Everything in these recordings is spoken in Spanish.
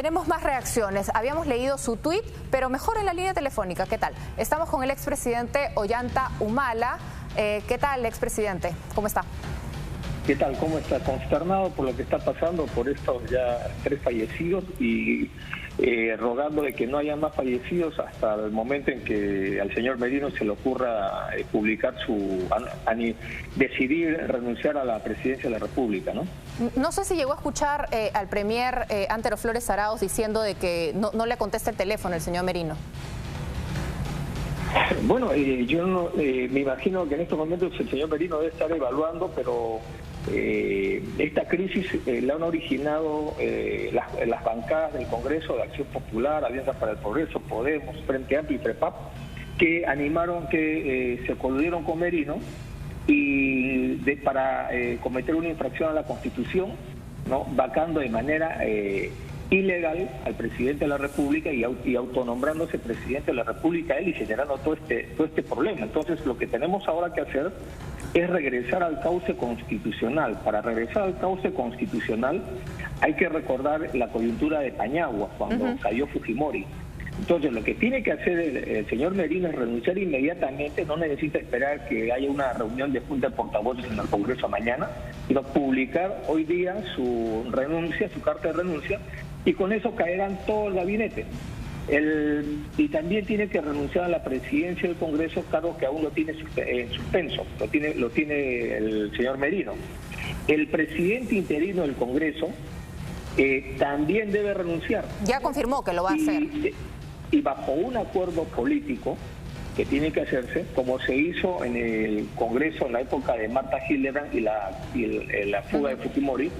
Tenemos más reacciones. Habíamos leído su tuit, pero mejor en la línea telefónica. ¿Qué tal? Estamos con el expresidente Ollanta Humala. ¿Qué tal, expresidente? ¿Cómo está? ¿Qué tal? ¿Cómo está? Consternado por lo que está pasando, por estos ya 3 fallecidos y rogando de que no haya más fallecidos hasta el momento en que al señor Merino se le ocurra publicar decidir renunciar a la presidencia de la República, ¿no? No sé si llegó a escuchar al premier Antero Flores Arauz diciendo de que no le contesta el teléfono el señor Merino. Bueno, yo no, me imagino que en estos momentos el señor Merino debe estar evaluando, pero esta crisis la han originado las bancadas del Congreso de Acción Popular, Alianza para el Progreso, Podemos, Frente Amplio y PREPAP, que animaron, que se coludieron con Merino y para cometer una infracción a la Constitución, ¿no? Vacando de manera ilegal al presidente de la República y autonombrándose presidente de la República él y generando todo este problema. Entonces lo que tenemos ahora que hacer es regresar al cauce constitucional. Para regresar al cauce constitucional hay que recordar la coyuntura de Pañagua, cuando cayó Fujimori. Entonces lo que tiene que hacer el señor Merino es renunciar inmediatamente, no necesita esperar que haya una reunión de junta de portavoces en el Congreso mañana, sino publicar hoy día su renuncia, su carta de renuncia, y con eso caerán todo el gabinete. Y también tiene que renunciar a la presidencia del Congreso, cargo que aún lo tiene en suspenso, lo tiene el señor Merino. El presidente interino del Congreso también debe renunciar. Ya confirmó que lo va a hacer. Y bajo un acuerdo político que tiene que hacerse, como se hizo en el Congreso en la época de Marta Hildebrand y la fuga de Fujimori,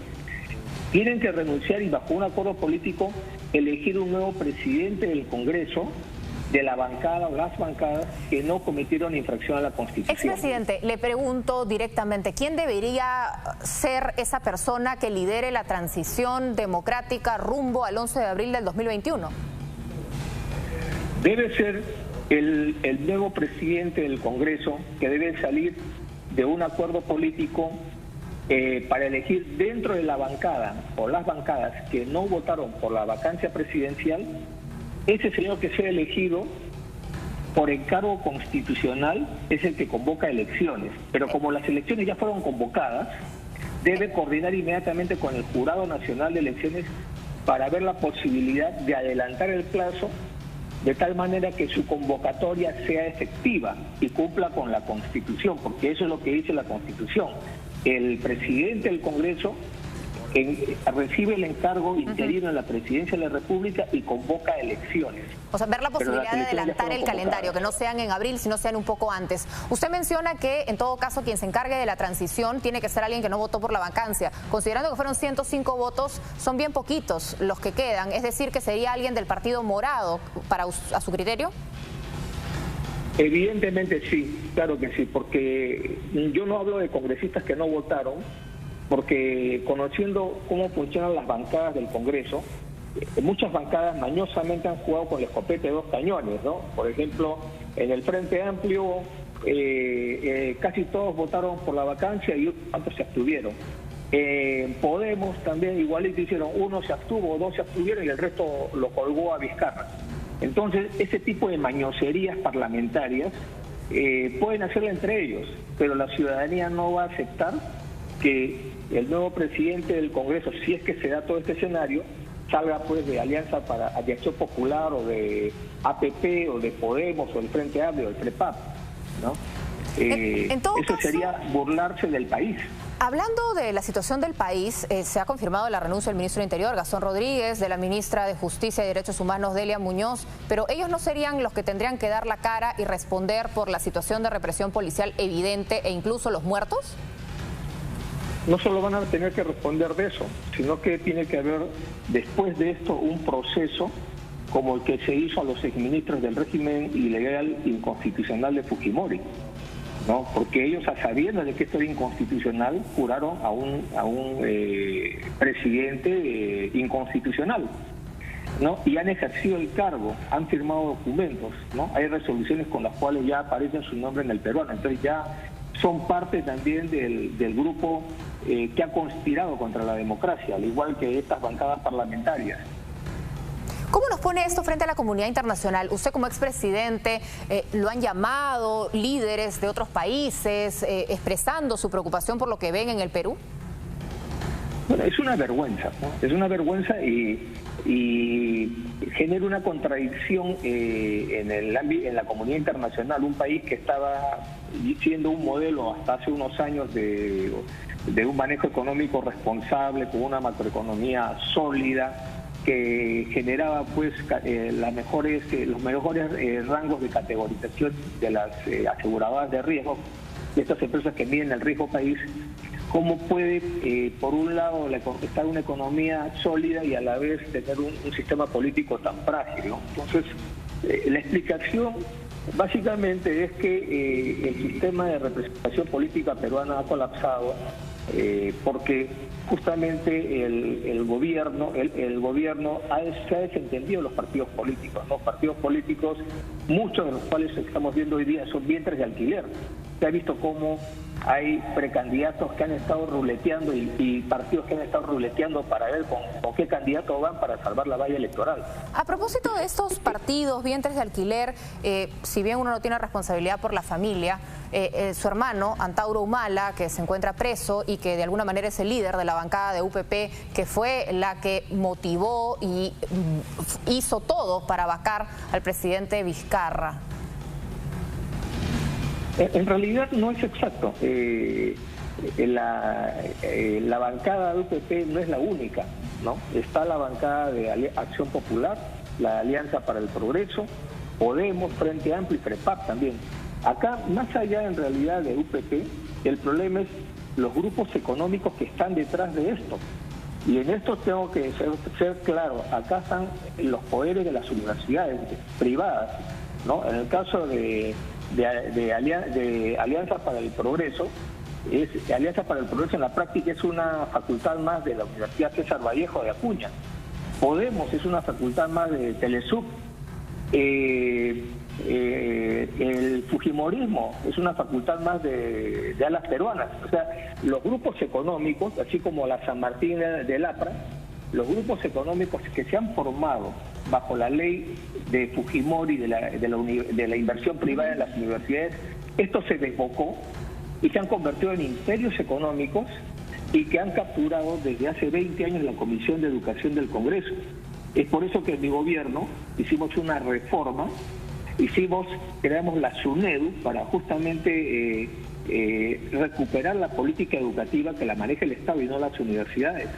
tienen que renunciar y bajo un acuerdo político elegir un nuevo presidente del Congreso, de la bancada o las bancadas que no cometieron infracción a la Constitución. Expresidente, le pregunto directamente, ¿quién debería ser esa persona que lidere la transición democrática rumbo al 11 de abril del 2021? Debe ser el nuevo presidente del Congreso, que debe salir de un acuerdo político para elegir dentro de la bancada o las bancadas que no votaron por la vacancia presidencial, ese señor que sea elegido por encargo constitucional es el que convoca elecciones. Pero como las elecciones ya fueron convocadas, debe coordinar inmediatamente con el Jurado Nacional de Elecciones para ver la posibilidad de adelantar el plazo de tal manera que su convocatoria sea efectiva y cumpla con la Constitución, porque eso es lo que dice la Constitución. El presidente del Congreso recibe el encargo interino en la presidencia de la República y convoca elecciones. O sea, ver la posibilidad de adelantar el calendario, que no sean en abril, sino sean un poco antes. Usted menciona que, en todo caso, quien se encargue de la transición tiene que ser alguien que no votó por la vacancia. Considerando que fueron 105 votos, son bien poquitos los que quedan. Es decir, que sería alguien del Partido Morado, a su criterio. Evidentemente sí, claro que sí, porque yo no hablo de congresistas que no votaron, porque conociendo cómo funcionan las bancadas del Congreso, muchas bancadas mañosamente han jugado con la escopeta de 2 cañones, ¿no? Por ejemplo, en el Frente Amplio casi todos votaron por la vacancia y otros se abstuvieron. Podemos también igualito hicieron, uno se abstuvo, 2 se abstuvieron y el resto lo colgó a Vizcarra. Entonces, ese tipo de mañoserías parlamentarias pueden hacerla entre ellos, pero la ciudadanía no va a aceptar que el nuevo presidente del Congreso, si es que se da todo este escenario, salga pues de Alianza de Acción Popular o de APP o de Podemos o del Frente Amplio o del PREPAP, ¿no? Eso sería burlarse del país. Hablando de la situación del país, se ha confirmado la renuncia del ministro del Interior, Gastón Rodríguez, de la ministra de Justicia y Derechos Humanos, Delia Muñoz, pero ellos no serían los que tendrían que dar la cara y responder por la situación de represión policial evidente e incluso los muertos. No solo van a tener que responder de eso, sino que tiene que haber después de esto un proceso como el que se hizo a los exministros del régimen ilegal inconstitucional de Fujimori, ¿no? Porque ellos, a sabiendas de que esto era inconstitucional, juraron a un presidente inconstitucional, ¿no? Y han ejercido el cargo, han firmado documentos, ¿no? Hay resoluciones con las cuales ya aparece su nombre en el peruano, entonces ya son parte también del grupo que ha conspirado contra la democracia, al igual que estas bancadas parlamentarias. ¿Cómo nos pone esto frente a la comunidad internacional? Usted como expresidente, lo han llamado líderes de otros países expresando su preocupación por lo que ven en el Perú. Bueno, es una vergüenza, ¿no? Es una vergüenza y genera una contradicción en la comunidad internacional. Un país que estaba siendo un modelo hasta hace unos años de un manejo económico responsable, con una macroeconomía sólida, que generaba pues los mejores rangos de categorización de las aseguradoras de riesgo, de estas empresas que miden el riesgo país. ¿Cómo puede, por un lado, estar una economía sólida y a la vez tener un sistema político tan frágil, ¿no? Entonces, la explicación básicamente es que el sistema de representación política peruana ha colapsado porque justamente el gobierno se ha desentendido de los partidos políticos. Los partidos políticos, muchos de los cuales estamos viendo hoy día, son vientres de alquiler. Se ha visto cómo hay precandidatos que han estado ruleteando y partidos que han estado ruleteando para ver con qué candidato van para salvar la valla electoral. A propósito de estos partidos, vientres de alquiler, si bien uno no tiene responsabilidad por la familia, su hermano, Antauro Humala, que se encuentra preso y que de alguna manera es el líder de la bancada de UPP, que fue la que motivó y hizo todo para vacar al presidente Vizcarra. En realidad no es exacto. La bancada de UPP no es la única, ¿no? Está la bancada de Acción Popular, la Alianza para el Progreso, Podemos, Frente Amplio y FREPAP también. Acá, más allá en realidad de UPP, el problema es los grupos económicos que están detrás de esto. Y en esto tengo que ser claro, acá están los poderes de las universidades privadas, ¿no? En el caso de Alianza para el Progreso, Alianza para el Progreso en la práctica es una facultad más de la Universidad César Vallejo de Acuña. Podemos es una facultad más de Telesub. El fujimorismo es una facultad más de alas peruanas. O sea, los grupos económicos, así como la San Martín del APRA, los grupos económicos que se han formado bajo la ley de Fujimori de la inversión privada en las universidades, esto se desbocó y se han convertido en imperios económicos y que han capturado desde hace 20 años la Comisión de Educación del Congreso. Es por eso que en mi gobierno hicimos una reforma, creamos la SUNEDU para justamente recuperar la política educativa que la maneja el Estado y no las universidades.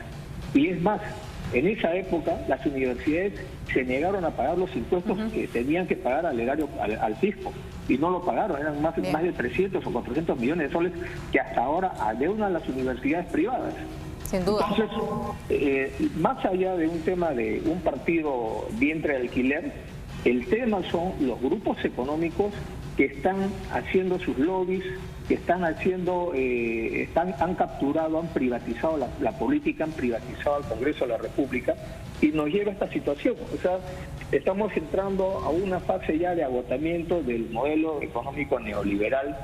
Y es más, en esa época las universidades se negaron a pagar los impuestos que tenían que pagar al erario, al fisco, y no lo pagaron. Eran más de 300 o 400 millones de soles que hasta ahora adeudan a las universidades privadas. Sin duda. Entonces, más allá de un tema de un partido vientre de alquiler, el tema son los grupos económicos que están haciendo sus lobbies, que han capturado, han privatizado la política, han privatizado al Congreso de la República y nos lleva a esta situación. O sea, estamos entrando a una fase ya de agotamiento del modelo económico neoliberal,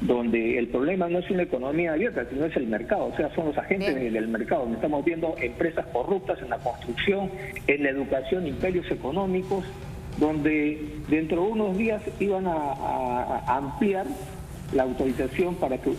donde el problema no es una economía abierta, sino es el mercado, o sea, son los agentes del mercado, donde estamos viendo empresas corruptas en la construcción, en la educación, imperios económicos, donde dentro de unos días iban a ampliar la autorización para que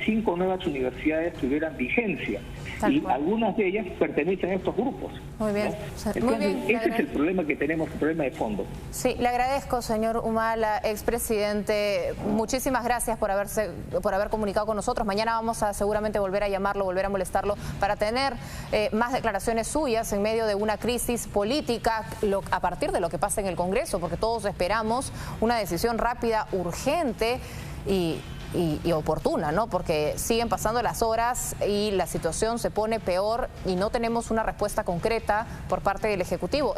5 nuevas universidades tuvieran vigencia. Y algunas de ellas pertenecen a estos grupos. Muy bien. ¿No? Entonces, muy bien, ese es el problema que tenemos, el problema de fondo. Sí, le agradezco, señor Humala, expresidente. Muchísimas gracias por haber comunicado con nosotros. Mañana vamos a seguramente volver a llamarlo, volver a molestarlo para tener más declaraciones suyas en medio de una crisis política a partir de lo que pasa en el Congreso, porque todos esperamos una decisión rápida, urgente y oportuna, ¿no? Porque siguen pasando las horas y la situación se pone peor y no tenemos una respuesta concreta por parte del Ejecutivo.